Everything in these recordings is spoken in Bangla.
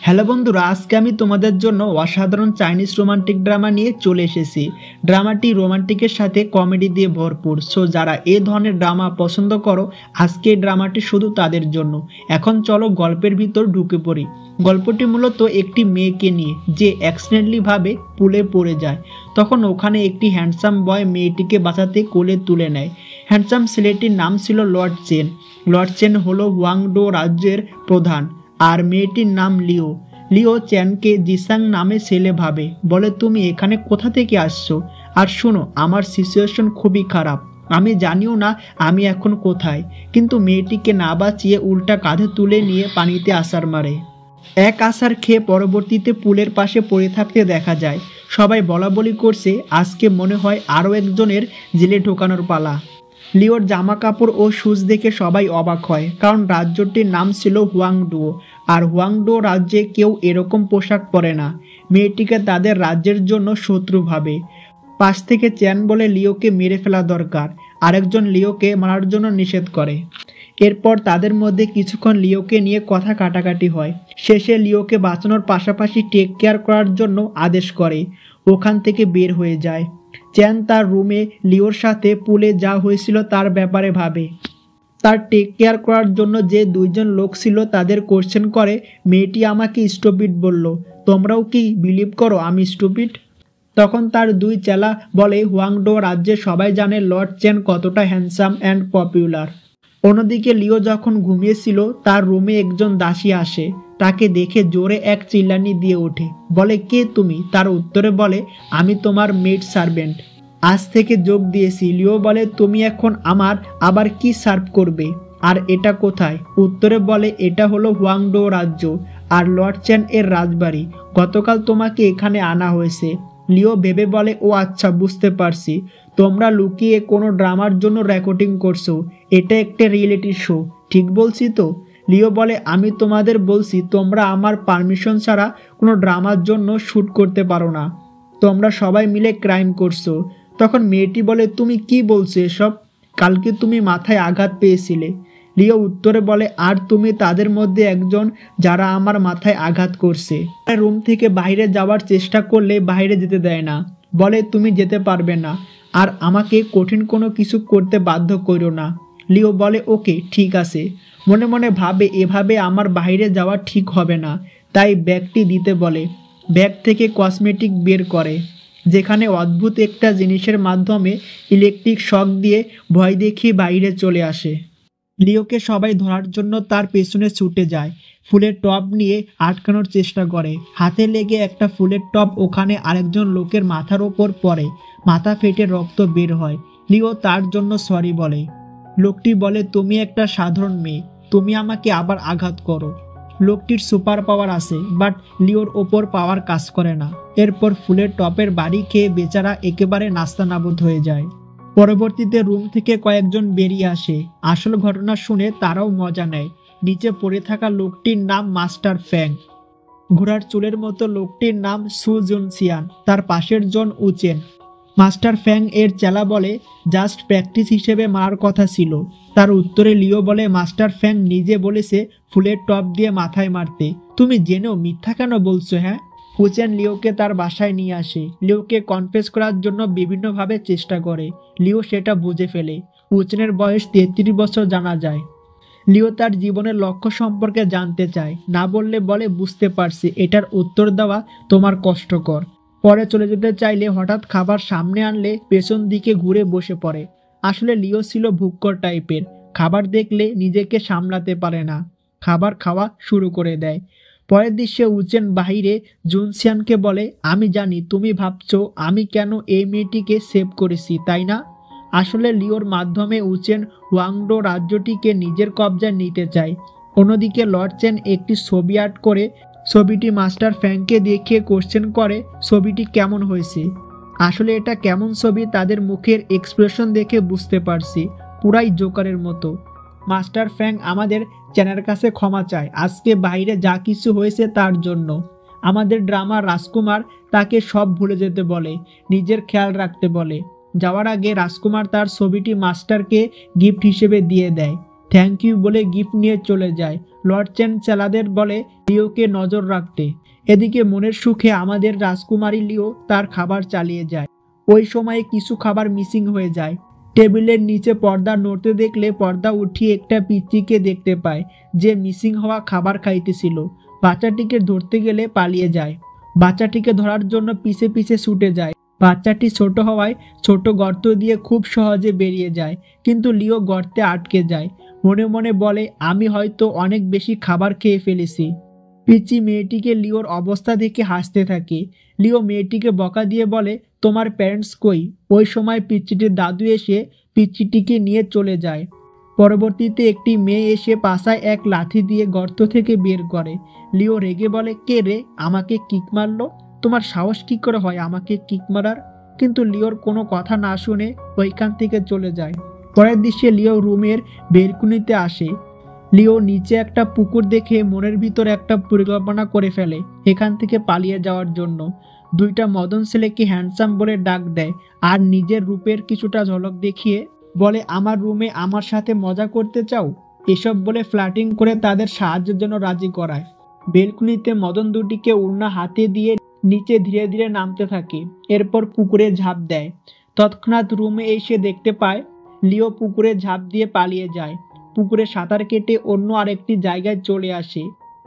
হ্যালো বন্ধুরা, আজকে আমি তোমাদের জন্য অসাধারণ চাইনিজ রোমান্টিক ড্রামা নিয়ে চলে এসেছি। ড্রামাটি রোমান্টিকের সাথে কমেডি দিয়ে ভরপুর। সো যারা এই ধরনের ড্রামা পছন্দ করো, আজকে এই ড্রামাটি শুধু তাদের জন্য। এখন চলো গল্পের ভিতর ঢুকে পড়ি। গল্পটি মূলত একটি মেয়েকে নিয়ে, যে অ্যাক্সিডেন্টালি ভাবে পুলে পড়ে যায়। তখন ওখানে একটি হ্যান্ডসাম বয় মেয়েটিকে বাঁচাতে কোলে তুলে নেয়। হ্যান্ডসাম ছেলেটির নাম ছিল লর্ড চেন। লর্ড চেন হলো ওয়াংডো রাজ্যের প্রধান, আর মেয়েটির নাম লিও। লিও চ্যানকে জিসাং নামে ছেলে ভাবে, বলে তুমি এখানে কোথা থেকে আসছো? আর শোনো, আমার সিচুয়েশন খুবই খারাপ, আমি জানিও না আমি এখন কোথায়। কিন্তু মেয়েটিকে না বাঁচিয়ে উল্টা কাঁধে তুলে নিয়ে পানিতে আছাড় মারে। এক আছাড় খেয়ে পরবর্তীতে পুলের পাশে পড়ে থাকতে দেখা যায়। সবাই বলাবলি করছে আজকে মনে হয় আরও একজনের জেলে ঢোকানোর পালা। লিওর জামা কাপড় ও শুজ দেখে সবাই অবাক হয়, কারণ রাজ্যটির নাম ছিল হুয়াংডো, আর হুয়াংডো রাজ্যে কেউ এরকম পোশাক পরে না। মেয়েটিকে তাদের রাজ্যের জন্য শত্রু ভাবে। পাশ থেকে চ্যান বলে লিওকে মেরে ফেলা দরকার, আরেকজন লিওকে মারার জন্য নিষেধ করে। এরপর তাদের মধ্যে কিছুক্ষণ লিওকে নিয়ে কথা কাটাকাটি হয়। শেষে লিওকে বাঁচানোর পাশাপাশি টেক কেয়ার করার জন্য আদেশ করে। ওখান থেকে বের হয়ে যায়। চ্যান তার রুমে লিওর সাথে পুলে যা হয়েছিল তার ব্যাপারে ভাবে। তার টেক কেয়ার করার জন্য যে দুইজন লোক ছিল তাদের কোশ্চেন করে, মেয়েটি আমাকে স্টুপিড বলল, তোমরাও কি বিলিভ করো আমি স্টুপিড? তখন তার দুই চেলা বলে হুয়াংডো রাজ্যে সবাই জানে লর্ড চেন কতটা হ্যান্ডসাম অ্যান্ড পপুলার। অন্যদিকে লিও যখন ঘুমিয়েছিল তার রুমে একজন দাসী আসে। তাকে দেখে জোরে এক চিল্লানি দিয়ে ওঠে, বলে কে তুমি? তার উত্তরে বলে আমি তোমার মেড সার্ভেন্ট, আজ থেকে যোগ দিয়েছি। লিও বলে তুমি এখন আমার আবার কি সার্ভ করবে, আর এটা কোথায়? উত্তরে বলে এটা হলো হুয়াংডো রাজ্য আর লর্ড চেন এর রাজবাড়ি। গতকাল তোমাকে এখানে আনা হয়েছে। লিও ভেবে বলে ও আচ্ছা, বুঝতে পারছি, তোমরা লুকিয়ে কোনো ড্রামার জন্য রেকর্ডিং করছো। এটা একটা রিয়েলিটি শো, ঠিক বলছি তো? লিও বলে আমি তোমাদের বলছি তোমরা আমার পারমিশন ছাড়া কোনো ড্রামার জন্য শ্যুট করতে পারো না। তোমরা সবাই মিলে ক্রাইম করছো। তখন মেয়েটি বলে তুমি কি বলছো এসব? কালকে তুমি মাথায় আঘাত পেয়েছিলে। লিও উত্তরে বলে আর তুমি তাদের মধ্যে একজন যারা আমার মাথায় আঘাত করছে। রুম থেকে বাইরে যাওয়ার চেষ্টা করলে বাইরে যেতে দেয় না, বলে তুমি যেতে পারবে না, আর আমাকে কঠিন কোনো কিছু করতে বাধ্য করো না। লিও বলে ওকে ঠিক আছে। মনে মনে ভাবে এভাবে আমার বাইরে যাওয়া ঠিক হবে না, তাই ব্যাগটি দিতে বলে। ব্যাগ থেকে কসমেটিক বের করে, যেখানে অদ্ভুত একটা জিনিসের মাধ্যমে ইলেকট্রিক শক দিয়ে ভয় দেখিয়ে বাইরে চলে আসে। লিওকে সবাই ধরার জন্য তার পেছনে ছুটে যায়। ফুলের টব নিয়ে আটকানোর চেষ্টা করে, হাতে লেগে একটা ফুলের টব ওখানে আরেকজন লোকের মাথার ওপর পড়ে, মাথা ফেটে রক্ত বের হয়। লিও তার জন্য সরি বলে। লোকটি বলে তুমি একটা সাধারণ মেয়ে, তুমি আমাকে আবার আঘাত করো। লোকটির সুপার পাওয়ার আছে, বাট লিওর ওপর পাওয়ার কাজ করে না। এরপর ফুলের টপের বাড়ি খেয়ে বেচারা একেবারে নাস্তানাবুদ হয়ে যায়। পরবর্তীতে রুম থেকে কয়েকজন বেরিয়ে আসে। আসল ঘটনা শুনে তারাও মজা নেয়। নিচে পড়ে থাকা লোকটির নাম মাস্টার ফ্যাং। ঘোড়ার চুলের মতো লোকটির নাম সু জুনসিয়ান, তার পাশের জন উচেন। মাস্টার ফ্যাং এর চেলা বলে জাস্ট প্র্যাকটিস হিসেবে মারার কথা ছিল। তার উত্তরে লিও বলে মাস্টার ফ্যাং নিজে বলেছে ফুলের টপ দিয়ে মাথায় মারতে, তুমি জেনেও মিথ্যা কেন বলছো? হ্যাঁ। উচেন লিওকে তার বাসায় নিয়ে আসে। লিওকে কনফেস করার জন্য বিভিন্নভাবে চেষ্টা করে। লিও সেটা বুঝে ফেলে। উচেনের বয়স 33 বছর জানা যায়। লিও তার জীবনের লক্ষ্য সম্পর্কে জানতে চায়, না বললে বলে বুঝতে পারছি, এটার উত্তর দেওয়া তোমার কষ্টকর। পরে চলে যেতে চাইলে হঠাৎ খাবার সামনে আনলে পেছন দিকে ঘুরে বসে পড়ে। আসলে লিও ছিল ভুক্কর টাইপের, খাবার দেখলে নিজেকে সামলাতে পারে না, খাবার খাওয়া শুরু করে দেয়। পরের দৃশ্যে উচেন বাহিরে জুনসিয়ানকে বলে আমি জানি তুমি ভাবছো আমি কেন এই মেয়েটিকে সেভ করেছি, তাই না? আসলে লিওর মাধ্যমে উচেন হুয়াংডো রাজ্যটিকে নিজের কবজায় নিতে চায়। অন্যদিকে লর্ড চেন একটি ছবি আর্ট করে ছবিটি মাস্টার ফ্যাংকে দেখিয়ে কোশ্চেন করে ছবিটি কেমন হয়েছে। আসলে এটা কেমন ছবি তাদের মুখের এক্সপ্রেশন দেখে বুঝতে পারছি, পুরাই জোকারের মতো। মাস্টার ফ্যাং আমাদের চ্যানের কাছে ক্ষমা চায় আজকে বাইরে যা কিছু হয়েছে তার জন্য। আমাদের ড্রামার রাজকুমার তাকে সব ভুলে যেতে বলে, নিজের খেয়াল রাখতে বলে। যাওয়ার আগে রাজকুমার তার ছবিটি মাস্টারকে গিফট হিসেবে দিয়ে দেয়। থ্যাংক ইউ বলে গিফট নিয়ে চলে যায়। লর্ড চেন চ্যালাদের বলে লিওকে নজর রাখতে। এদিকে মনের সুখে আমাদের রাজকুমারী লিও তার খাবার চালিয়ে যায়। ওই সময়ে কিছু খাবার মিসিং হয়ে যায়। টেবিলের নিচে পর্দা নড়তে দেখলে পর্দা উঠিয়ে একটা পিচ্চিকে দেখতে পায় যে মিসিং হওয়া খাবার খাইতেছিল। বাচ্চাটিকে ধরতে গেলে পালিয়ে যায়। বাচ্চাটিকে ধরার জন্য পিছে পিছে ছুটে যায়। বাচ্চাটি ছোট হওয়ায় ছোট গর্ত দিয়ে খুব সহজে বেরিয়ে যায়, কিন্তু লিও গর্তে আটকে যায়। মনে মনে বলে আমি হয়তো অনেক বেশি খাবার খেয়ে ফেলেছি। পিচ্চি মেয়েটিকে লিওর অবস্থা দেখে হাসতে থাকে। লিও মেয়েটিকে বকা দিয়ে বলে তোমার প্যারেন্টস কই? ওই সময় পিচ্চিটির দাদু এসে পিচ্চিটিকে নিয়ে চলে যায়। পরবর্তীতে একটি মেয়ে এসে পাশায় এক লাথি দিয়ে গর্ত থেকে বের করে। লিও রেগে বলে কে রে, আমাকে কিক মারলো? তোমার সাহস কি করে হয় আমাকে কিক মারার? কিন্তু লিওর কোনো কথা না শুনে ওইখান থেকে চলে যায়। পরের দৃশ্যে লিও রুমের বেলকুনিতে আসে। লিও নিচে একটা পুকুর দেখে মনের ভিতর একটা পরিকল্পনা করে ফেলে এখান থেকে পালিয়ে যাওয়ার জন্য। দুইটা মদন ছেলেকে হ্যান্ডসাম বলে ডাক দেয় আর নিজের রূপের কিছুটা ঝলক দেখিয়ে বলে আমার রুমে আমার সাথে মজা করতে চাও? এসব বলে ফ্ল্যাটিং করে তাদের সাহায্যের জন্য রাজি করায়। বেলকুনিতে মদন দুটিকে উড়না হাতে দিয়ে নিচে ধীরে ধীরে নামতে থাকে, এরপর পুকুরে ঝাঁপ দেয়। তৎক্ষণাৎ রুমে এসে দেখতে পায় লিও পুকুরে ঝাঁপ দিয়ে পালিয়ে যায়। পুকুরে সাঁতার কেটে অন্য আরেকটি জায়গায় চলে আসে।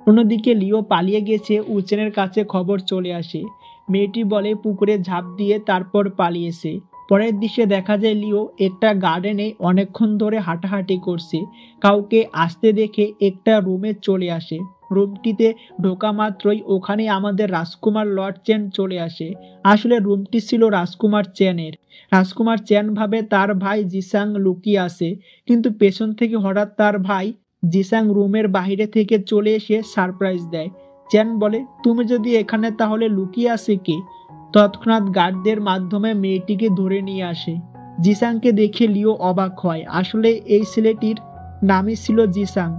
অন্যদিকে লিও পালিয়ে গেছে উচেনের কাছে খবর চলে আসে। মেয়েটি বলে পুকুরে ঝাঁপ দিয়ে তারপর পালিয়েছে। পরের দৃশ্যে দেখা যায় লিও একটা গার্ডেনে অনেকক্ষণ ধরে হাঁটাহাঁটি করছে। কাউকে আসতে দেখে একটা রুমে চলে আসে। রুমটিতে ঢোকা মাত্রই ওখানে আমাদের রাজকুমার লর্ড চেন চলে আসে। আসলে রুমটি ছিল রাজকুমার চেনের। রাজকুমার চেন ভাবে তার ভাই জিসাং লুকিয়ে আছে, কিন্তু পেছন থেকে হঠাৎ তার ভাই জিসাং রুমের বাইরে থেকে চলে এসে সারপ্রাইজ দেয়। চেন বলে তুমি যদি এখানে তাহলে লুকিয়ে আছে কে? তৎক্ষণাৎ গার্ডদের মাধ্যমে মেয়েটিকে ধরে নিয়ে আসে। জিসাংকে দেখে লিও অবাক হয়। আসলে এই ছেলেটির নামই ছিল জিসাং।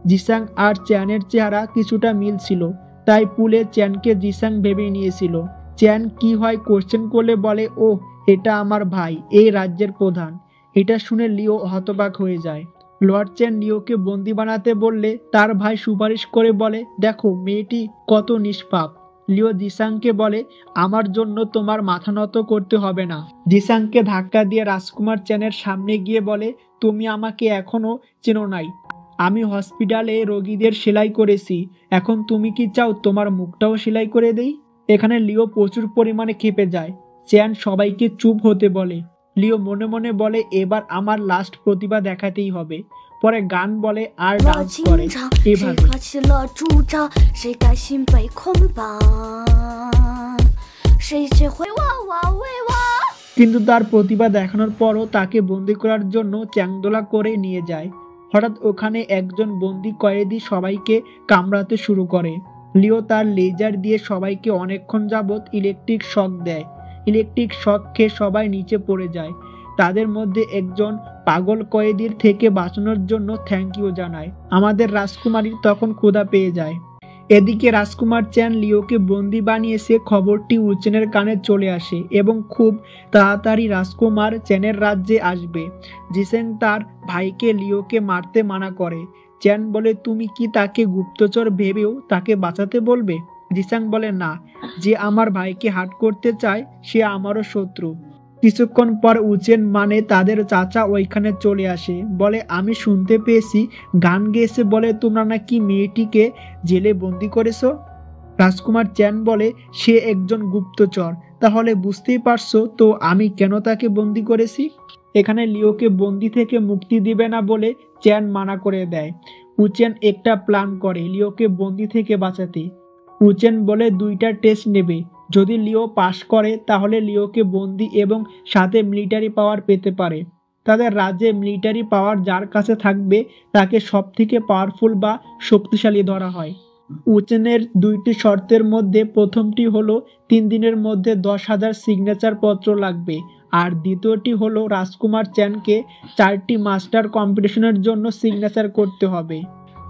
জিসাং আর চ্যানের চেহারা কিছুটা মিল ছিল, তাই পুলে চ্যানকে জিসাং ভেবে নিয়েছিল। চ্যান কি হয় কোশ্চেন করলে বলে ও এটা আমার ভাই, এই রাজ্যের প্রধান। এটা শুনে লিও হতবাক হয়ে যায়। লর্ড চ্যান লিওকে বন্দি বানাতে বললে তার ভাই সুপারিশ করে বলে দেখো মেয়েটি কত নিষ্পাপ। লিও জিসাংকে বলে আমার জন্য তোমার মাথা নত করতে হবে না। জিসাংকে ধাক্কা দিয়ে রাজকুমার চ্যানের সামনে গিয়ে বলে তুমি আমাকে এখনো চেনো নাই। আমি হসপিটালে রোগীদের সেলাই করেছি, এখন তুমি কি চাও তোমার মুখটাও সেলাই করে দেই? এখানে লিও প্রচুর পরিমাণে ক্ষেপে যায়। চ্যান সবাইকে চুপ হতে বলে। লিও মনে মনে বলে এবার আমার লাস্ট প্রতিভা দেখাতেই হবে। পরে গান বলে আর ডান্স করে এভাবে। কিন্তু তার প্রতিভা দেখানোর পরও তাকে বন্দি করার জন্য চ্যাংদোলা করে নিয়ে যায়। হঠাৎ ওখানে একজন বন্দি কয়েদি সবাইকে কামড়াতে শুরু করে। লিও তার লেজার দিয়ে সবাইকে অনেকক্ষণ যাবৎ ইলেকট্রিক শক দেয়। ইলেকট্রিক শক খেয়ে সবাই নিচে পড়ে যায়। তাদের মধ্যে একজন পাগল কয়েদির থেকে বাঁচানোর জন্য থ্যাংক ইউ জানায়। আমাদের রাজকুমারীর তখন ক্ষুধা পেয়ে যায়। এদিকে রাজকুমার চ্যান লিওকে বন্দি বানিয়েছে খবরটি উচেনের কানে চলে আসে এবং খুব তাড়াতাড়ি রাজকুমার চ্যানের রাজ্যে আসবে। জিসেং তার ভাইকে লিওকে মারতে মানা করে। চ্যান বলে তুমি কি তাকে গুপ্তচর ভেবেও তাকে বাঁচাতে বলবে? জিসাং বলে না, যে আমার ভাইকে হাট করতে চায় সে আমারও শত্রু। কিছুক্ষণ পর উচেন মানে তাদের চাচা ওইখানে চলে আসে। বলে আমি শুনতে পেয়েছি গান গেয়েছে বলে তোমরা নাকি মেয়েটিকে জেলে বন্দি করেছো। রাজকুমার চ্যান বলে সে একজন গুপ্তচর, তাহলে বুঝতেই পারছো তো আমি কেন তাকে বন্দি করেছি। এখানে লিওকে বন্দি থেকে মুক্তি দিবে না বলে চ্যান মানা করে দেয়। উচেন একটা প্ল্যান করে লিওকে বন্দি থেকে বাঁচাতে। উচেন বলে দুইটা টেস্ট নেবে, যদি লিও পাশ করে তাহলে লিওকে বন্দি এবং সাথে মিলিটারি পাওয়ার পেতে পারে। তাদের রাজ্যে মিলিটারি পাওয়ার যার কাছে থাকবে তাকে সব থেকে পাওয়ারফুল বা শক্তিশালী ধরা হয়। উচেনের দুইটি শর্তের মধ্যে প্রথমটি হলো 3 দিনের মধ্যে 10,000 সিগনেচার পত্র লাগবে, আর দ্বিতীয়টি হলো রাজকুমার চ্যানকে 4টি মাস্টার কম্পিটিশনের জন্য সিগনেচার করতে হবে।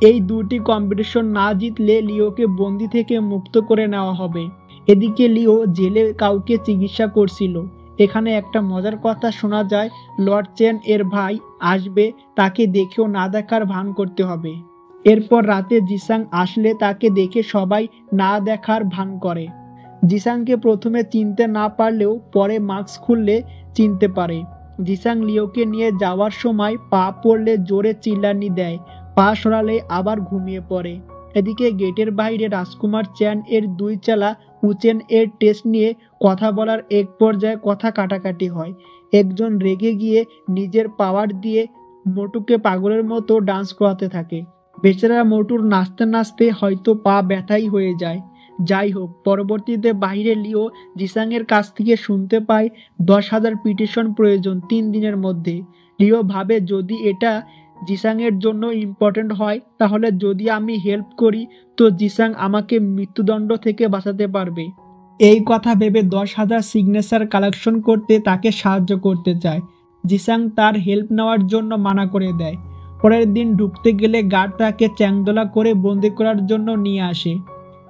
এই দুটি কম্পিটিশন না জিতলে লিওকে বন্দি থেকে মুক্ত করে নেওয়া হবে। এদিকে লিও জেলে কাউকে চিকিৎসা করছিল। এখানে একটা মজার কথা শোনা যায়, লর্ড চেন এর ভাই আসবে, তাকে দেখেও না দেখার ভান করতে হবে। এরপর রাতে জিসাং আসলে তাকে দেখে সবাই না দেখার ভান করে। জিসাংকে প্রথমে চিনতে না পারলেও পরে মাস্ক খুললে চিনতে পারে। জিসাং লিওকে নিয়ে যাওয়ার সময় পা পড়লে জোরে চিল্লানি দেয়, পা সরালে আবার ঘুমিয়ে পড়ে। এদিকে গেটের বাইরে রাজকুমার চ্যান এর দুই চেলা উচেন এর টেস্ট নিয়ে কথা বলার এক পর্যায়ে কথা কাটাকাটি হয়। একজন রেগে গিয়ে নিজের পাওয়ার দিয়ে মোটুকে পাগলের মতো ডান্স করাতে থাকে। বেচারা মোটুর নাচতে নাচতে হয়তো পা ব্যথাই হয়ে যায়। যাই হোক, পরবর্তীতে বাইরে লিও জিসাংয়ের কাছ থেকে শুনতে পায় 10,000 পিটিশন প্রয়োজন 3 দিনের মধ্যে। লিও ভাবে যদি এটা জিসাংয়ের জন্য ইম্পর্টেন্ট হয় তাহলে যদি আমি হেল্প করি তো জিসাং আমাকে মৃত্যুদণ্ড থেকে বাঁচাতে পারবে। এই কথা ভেবে 10,000 সিগনেচার কালেকশন করতে তাকে সাহায্য করতে চায়। জিসাং তার হেল্প নেওয়ার জন্য মানা করে দেয়। পরের দিন ঢুকতে গেলে গার্ড তাকে চ্যাংদোলা করে বন্দি করার জন্য নিয়ে আসে।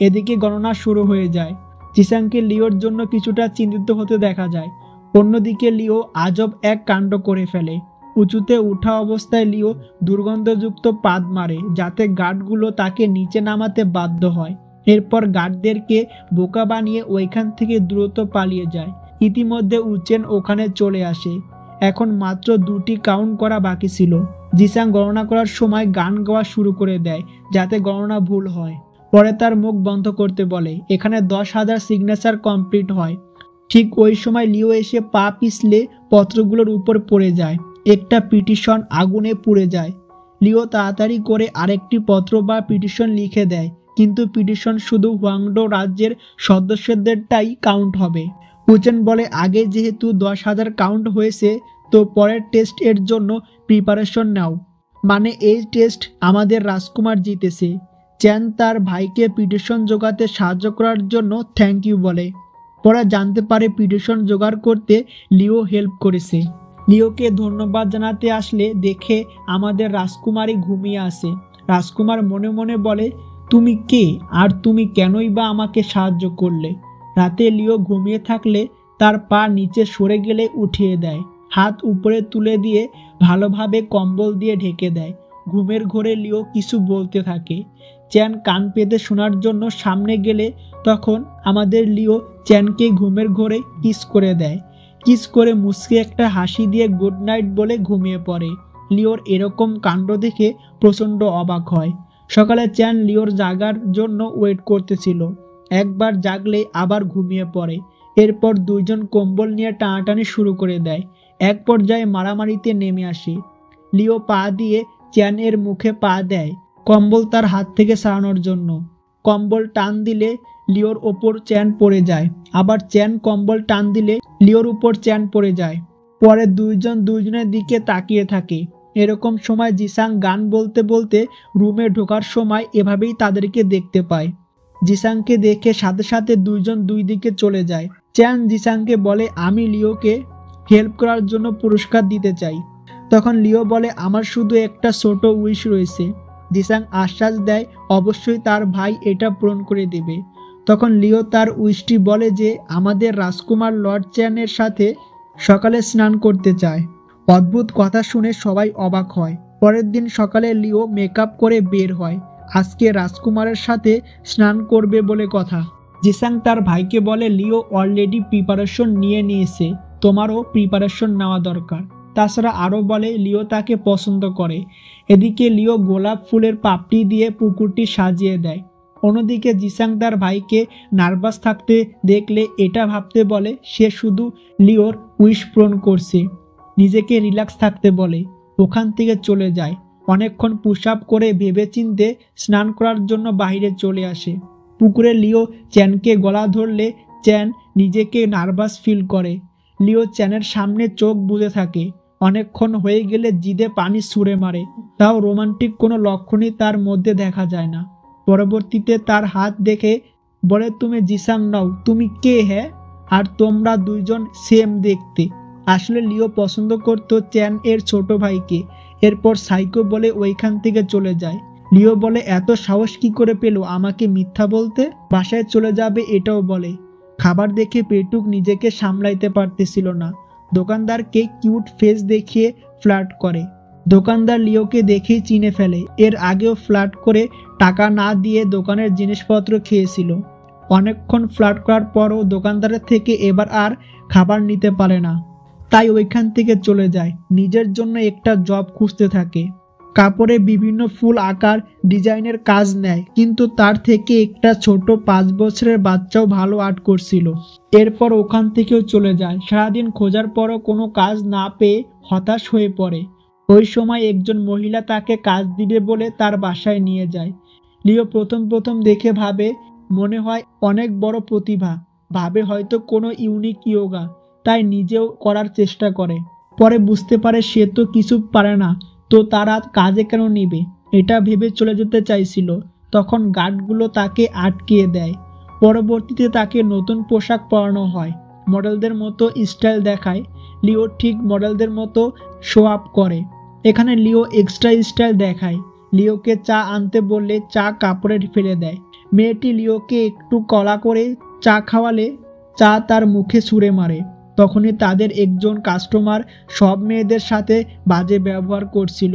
এদিকে গণনা শুরু হয়ে যায়। জিসাংকে লিওর জন্য কিছুটা চিন্তিত হতে দেখা যায়। অন্যদিকে লিও আজব এক কাণ্ড করে ফেলে। উঁচুতে উঠা অবস্থায় লিও দুর্গন্ধযুক্ত পাদ মারে যাতে গার্ডগুলো তাকে নিচে নামাতে বাধ্য হয়। এরপর গার্ডদেরকে বোকা বানিয়ে ওইখান থেকে দ্রুত পালিয়ে যায়। ইতিমধ্যে উচেন ওখানে চলে আসে। এখন মাত্র 2টি কাউন্ট করা বাকি ছিল। জিসাং গণনা করার সময় গান গাওয়া শুরু করে দেয় যাতে গণনা ভুল হয়। পরে তার মুখ বন্ধ করতে বলে। এখানে 10,000 সিগনেচার কমপ্লিট হয়। ঠিক ওই সময় লিও এসে পা পিছলে পত্রগুলোর উপর পড়ে যায়। একটা পিটিশন আগুনে পুড়ে যায়। লিও তাড়াতাড়ি করে আরেকটি পত্র বা পিটিশন লিখে দেয়, কিন্তু পিটিশন শুধু হুয়াংডো রাজ্যের সদস্যদেরটাই কাউন্ট হবে। উচেন বলে আগে যেহেতু 10,000 কাউন্ট হয়েছে তো পরের টেস্ট এর জন্য প্রিপারেশন নাও, মানে এই টেস্ট আমাদের রাজকুমার জিতেছে। চ্যান তার ভাইকে পিটিশন জোগাতে সাহায্য করার জন্য থ্যাংক ইউ বলে। পরে জানতে পারে পিটিশন জোগাড় করতে লিও হেল্প করেছে। লিওকে ধন্যবাদ জানাতে আসলে দেখে আমাদের রাজকুমারী ঘুমিয়ে আসে। রাজকুমার মনে মনে বলে, তুমি কে আর তুমি কেনই বা আমাকে সাহায্য করলে? রাতে লিও ঘুমিয়ে থাকলে তার পা নিচে সরে গেলে উঠিয়ে দেয়, হাত উপরে তুলে দিয়ে ভালোভাবে কম্বল দিয়ে ঢেকে দেয়। ঘুমের ঘোরে লিও কিছু বলতে থাকে। চ্যান কান পেতে শোনার জন্য সামনে গেলে তখন আমাদের লিও চ্যানকে ঘুমের ঘোরে কিস করে দেয়। কিস করে মুচকে একটা হাসি দিয়ে গুড নাইট বলে ঘুমিয়ে পড়ে। লিওর এরকম কাণ্ড দেখে প্রচণ্ড অবাক হয়। সকালে চ্যান লিওর জাগার জন্য ওয়েট করতেছিল। একবার জাগলে আবার ঘুমিয়ে পড়ে। এরপর দুইজন কম্বল নিয়ে টানাটানি শুরু করে দেয়। এক পর্যায়ে মারামারিতে নেমে আসে। লিও পা দিয়ে চ্যান এর মুখে পা দেয় কম্বল তার হাত থেকে সরানোর জন্য। কম্বল টান দিলে লিওর ওপর চ্যান পড়ে যায়, আবার চ্যান কম্বল টান দিলে লিওর উপর চ্যান পড়ে যায়। পরে দুইজন দুইজনের দিকে তাকিয়ে থাকে। এরকম সময় জিসাং গান বলতে বলতে রুমে ঢোকার সময় এভাবেই তাদেরকে দেখতে পায়। জিসাংকে দেখে সাথে সাথে দুইজন দুই দিকে চলে যায়। চ্যান জিসাংকে বলে, আমি লিওকে হেল্প করার জন্য পুরস্কার দিতে চাই। তখন লিও বলে, আমার শুধু একটা ছোট উইশ রয়েছে। জিসাং আশ্বাস দেয় অবশ্যই তার ভাই এটা পূরণ করে দেবে। তখন লিও তার উইশটি বলে যে আমাদের রাজকুমার লর্ড চ্যানের সাথে সকালে স্নান করতে চায়। অদ্ভুত কথা শুনে সবাই অবাক হয়। পরের দিন সকালে লিও মেকআপ করে বের হয়। আজকে রাজকুমারের সাথে স্নান করবে বলে কথা। জিসাং তার ভাইকে বলে, লিও অলরেডি প্রিপারেশন নিয়ে নিয়েছে, তোমারও প্রিপারেশন নেওয়া দরকার। তাছাড়া আরও বলে লিও তাকে পছন্দ করে। এদিকে লিও গোলাপ ফুলের পাপড়ি দিয়ে পুকুরটি সাজিয়ে দেয়। অন্যদিকে জিসাং তার ভাইকে নার্ভাস থাকতে দেখলে এটা ভাবতে বলে সে শুধু লিওর উইশ পূরণ করছে। নিজেকে রিল্যাক্স থাকতে বলে। ওখান থেকে চলে যায়। অনেকক্ষণ পুশ আপ করে ভেবেচিন্তে স্নান করার জন্য বাইরে চলে আসে। পুকুরে লিও চ্যানকে গলা ধরলে চ্যান নিজেকে নার্ভাস ফিল করে। লিও চ্যানের সামনে চোখ বুজে থাকে। অনেকক্ষণ হয়ে গেলে জিদে পানি ছুঁড়ে মারে, তাও রোমান্টিক কোনো লক্ষণই তার মধ্যে দেখা যায় না। পরবর্তীতে তার হাত দেখে বলে, তুমি জিসাং নাও, তুমি কে হ্যাঁ? আর তোমরা দুইজন সেম দেখতে। আসলে লিও পছন্দ করতো চ্যান এর ছোট ভাইকে। এরপর সাইকো বলে ওইখান থেকে চলে যায়। লিও বলে, এত সাহস কি করে পেল আমাকে মিথ্যা বলতে? বাসায় চলে যাবে এটাও বলে। খাবার দেখে পেটুক নিজেকে সামলাইতে পারতেছিল না। দোকানদারকে কিউট ফেস দেখিয়ে ফ্লার্ট করে। দোকানদার লিওকে দেখেই চিনে ফেলে। এর আগেও ফ্লার্ট করে টাকা না দিয়ে দোকানের জিনিসপত্র খেয়েছিল। অনেকক্ষণ ফ্লার্ট করার পরও দোকানদারের থেকে এবার আর খাবার নিতে পারে না, তাই ওইখান থেকে চলে যায়। নিজের জন্য একটা জব খুঁজতে থাকে। কাপড়ে বিভিন্ন ফুল আকার ডিজাইনের কাজ নেয়, কিন্তু তার থেকে একটা ছোট 5 বছরের বাচ্চাও ভালো আর্ট করছিল। এরপর ওখান থেকেও চলে যায়। সারাদিন খোঁজার পরও কোনো কাজ না পেয়ে হতাশ হয়ে পড়ে। ওই সময় একজন মহিলা তাকে কাজ দিবে বলে তার বাসায় নিয়ে যায়। লিও প্রথম দেখে ভাবে মনে হয় অনেক বড় প্রতিভা, ভাবে হয়তো কোনো ইউনিক ইয়োগা, তাই নিজেও করার চেষ্টা করে। পরে বুঝতে পারে সে তো কিছু পারে না, তো তারা কাজে কেন নিবে, এটা ভেবে চলে যেতে চাইছিল। তখন গার্ডগুলো তাকে আটকিয়ে দেয়। পরবর্তীতে তাকে নতুন পোশাক পরানো হয়, মডেলদের মতো স্টাইল দেখায়। লিও ঠিক মডেলদের মতো শো আপ করে। এখানে লিও এক্সট্রা স্টাইল দেখায়। লিওকে চা আনতে বললে চা কাপড়ে ফেলে দেয়। মেয়েটি লিওকে একটু কলা করে চা খাওয়ালে চা তার মুখে ছুঁড়ে মারে। তখনই তাদের একজন কাস্টমার সব মেয়েদের সাথে বাজে ব্যবহার করছিল।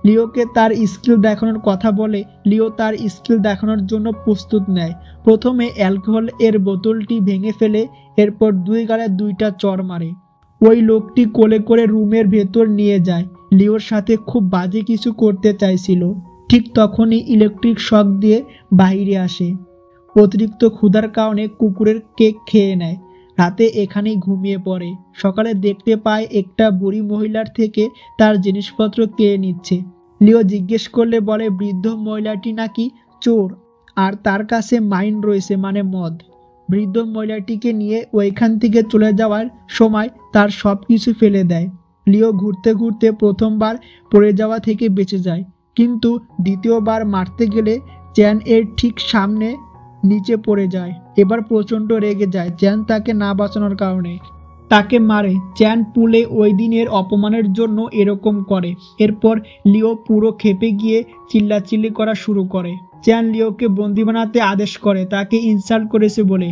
লিওকে তার স্কিল দেখানোর কথা বলে। লিও তার স্কিল দেখানোর জন্য প্রস্তুত নেয়। প্রথমে অ্যালকোহল এর বোতলটি ভেঙে ফেলে, এরপর 2 গালে 2টা চড় মারে। ওই লোকটি কোলে করে রুমের ভেতর নিয়ে যায়। লিওর সাথে খুব বাজে কিছু করতে চাইছিল। ঠিক তখনই ইলেকট্রিক শক দিয়ে বাইরে আসে। অতিরিক্ত ক্ষুধার কারণে কুকুরের কেক খেয়ে নেয়। রাতে এখানেই ঘুমিয়ে পড়ে। সকালে দেখতে পায় একটা বুড়ি মহিলার থেকে তার জিনিসপত্র কেড়ে নিচ্ছে। লিও জিজ্ঞেস করলে বলে বৃদ্ধ মহিলাটি নাকি চোর, আর তার কাছে মাইন রয়েছে, মানে মদ। বৃদ্ধ মহিলাটিকে নিয়ে ওইখান থেকে চলে যাওয়ার সময় তার সব কিছু ফেলে দেয়। লিও ঘুরতে ঘুরতে প্রথমবার পড়ে যাওয়া থেকে বেঁচে যায়, কিন্তু দ্বিতীয়বার মারতে গেলে চ্যান এর ঠিক সামনে নিচে পড়ে যায়। এবার প্রচণ্ড রেগে যায় চ্যান তাকে না বাঁচানোর কারণে, তাকে মারে। চ্যান পুলে ওই দিনের অপমানের জন্য এরকম করে। এরপর লিও পুরো ক্ষেপে গিয়ে চিল্লাচিল্লি করা শুরু করে। চ্যান লিওকে বন্দি বানাতে আদেশ করে, তাকে ইনসাল্ট করেছে বলে।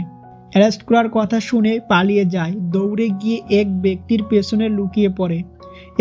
অ্যারেস্ট করার কথা শুনে পালিয়ে যায়। দৌড়ে গিয়ে এক ব্যক্তির পেছনে লুকিয়ে পড়ে।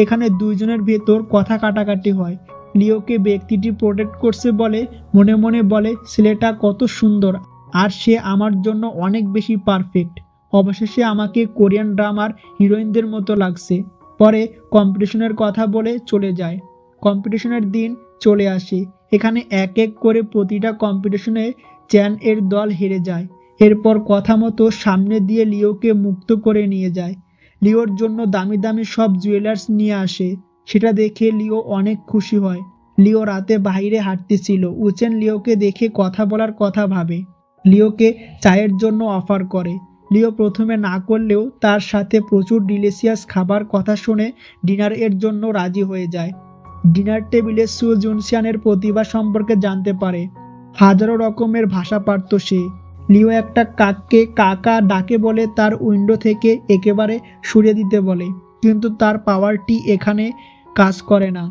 এখানে দুইজনের ভেতর কথা কাটাকাটি হয়। লিওকে ব্যক্তিটি প্রোটেক্ট করছে বলে মনে মনে বলে ছেলেটা কত সুন্দর, আর সে আমার জন্য অনেক বেশি পারফেক্ট। অবশেষে আমাকে কোরিয়ান ড্রামার হিরোইনদের মতো লাগছে। পরে কম্পিটিশনের কথা বলে চলে যায়। কম্পিটিশনের দিন চলে আসে। এখানে এক এক করে প্রতিটা কম্পিটিশনে চ্যান এর দল হেরে যায়। এরপর কথা মতো সামনে দিয়ে লিওকে মুক্ত করে নিয়ে যায়। লিওর জন্য দামি দামি সব জুয়েলার্স নিয়ে আসে। সেটা দেখে লিও অনেক খুশি হয়। লিও রাতে বাইরে হাঁটতেছিল। উচেন লিওকে দেখে কথা বলার কথা ভাবে। লিওকে চায়ের জন্য অফার করে। লিও প্রথমে না করলেও তার সাথে প্রচুর ডিলিশিয়াস খাবার কথা শুনে ডিনার এর জন্য রাজি হয়ে যায়। ডিনার টেবিলে সু জুনসিয়ানের প্রতিভা সম্পর্কে জানতে পারে। হাজারো রকমের ভাষা পারত সে। লিও একটা কাককে কাকা ডাকে বলে তার উইন্ডো থেকে একেবারে সরিয়ে দিতে বলে, কিন্তু তার পাওয়ারটি এখানে কাজ করে না।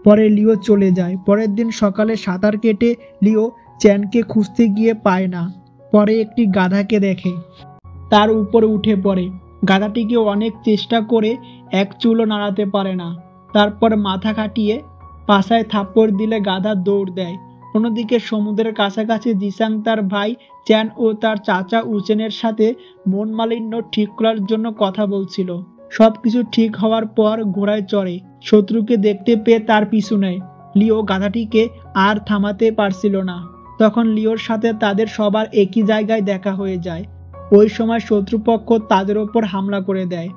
পরে লিও চলে যায়। পরের দিন সকালে সাঁতার কেটে লিও চ্যানকে খুঁজতে গিয়ে পায় না। পরে একটি গাধাকে দেখে, তার উপরে উঠে পড়ে। গাধাটিকে অনেক চেষ্টা করে এক চুলও নাড়াতে পারে না। তারপর মাথা খাটিয়ে পাছায় থাপ্পড় দিলে গাধা দৌড় দেয়। অন্যদিকে সমুদ্রের কাছাকাছি জিসাং তার ভাই চ্যান ও তার চাচা উচেনের সাথে মন মালিন্য ঠিক করার জন্য কথা বলছিল। সবকিছু ঠিক হওয়ার পর ঘোড়ায় চড়ে শত্রুকে দেখতে পেয়ে তার পিছু নেয়। লিও গাধাটিকে আর থামাতে পারছিল না। তখন লিওর সাথে তাদের সবার একই জায়গায় দেখা হয়ে যায়। ওই সময় শত্রুপক্ষ তাদের ওপর হামলা করে দেয়।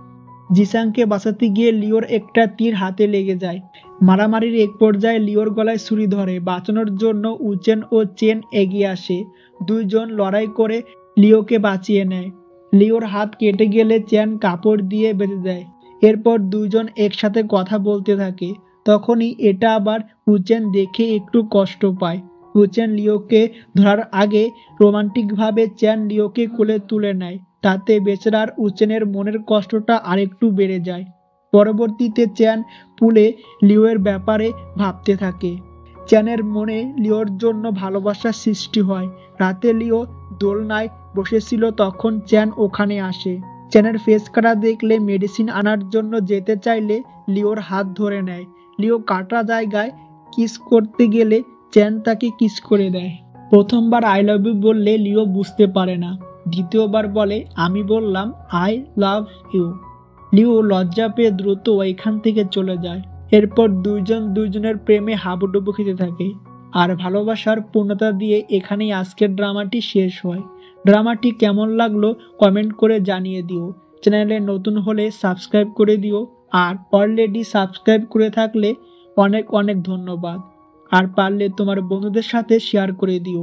জিসাংকে বাঁচাতে গিয়ে লিওর একটা তীর হাতে লেগে যায়। মারামারির এক পর্যায়ে লিওর গলায় ছুরি ধরে। বাঁচানোর জন্য উচেন ও চেন এগিয়ে আসে। দুইজন লড়াই করে লিওকে বাঁচিয়ে নেয়। লিওর হাত কেটে গেলে চেন কাপড় দিয়ে বেঁধে দেয়। এরপর দুইজন একসাথে কথা বলতে থাকে। তখনই এটা আবার উচেন দেখে একটু কষ্ট পায়। উচেন লিওকে ধরার আগে রোমান্টিকভাবে চ্যান লিওকে কোলে তুলে নেয়। তাতে বেচারার উচেনের মনের কষ্টটা আরেকটু বেড়ে যায়। পরবর্তীতে চ্যান পুলে লিওর ব্যাপারে ভাবতে থাকে। চ্যানের মনে লিওর জন্য ভালোবাসার সৃষ্টি হয়। রাতে লিও দোলনায় বসেছিল তখন চ্যান ওখানে আসে। চ্যানের ফেস কাটা দেখলে মেডিসিন আনার জন্য যেতে চাইলে লিওর হাত ধরে নেয়। লিও কাটা জায়গায় কিস করতে গেলে চ্যান তাকে কিস করে দেয়। প্রথমবার আই লাভ ইউ বললে লিও বুঝতে পারে না, দ্বিতীয়বার বলে আমি বললাম আই লাভ ইউ। লিও লজ্জা পেয়ে দ্রুত ওইখান থেকে চলে যায়। এরপর দুইজন দুইজনের প্রেমে হাবুডুবু খেতে থাকে আর ভালোবাসার পূর্ণতা দিয়ে এখানেই আজকের ড্রামাটি শেষ হয়। ড্রামাটি কেমন লাগলো কমেন্ট করে জানিয়ে দিও। চ্যানেলে নতুন হলে সাবস্ক্রাইব করে দিও, আর অলরেডি সাবস্ক্রাইব করে থাকলে অনেক অনেক ধন্যবাদ। আর পারলে তোমার বন্ধুদের সাথে শেয়ার করে দিও।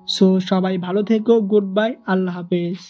সো সবাই ভালো থেকো, গুড বাই, আল্লাহ হাফেজ।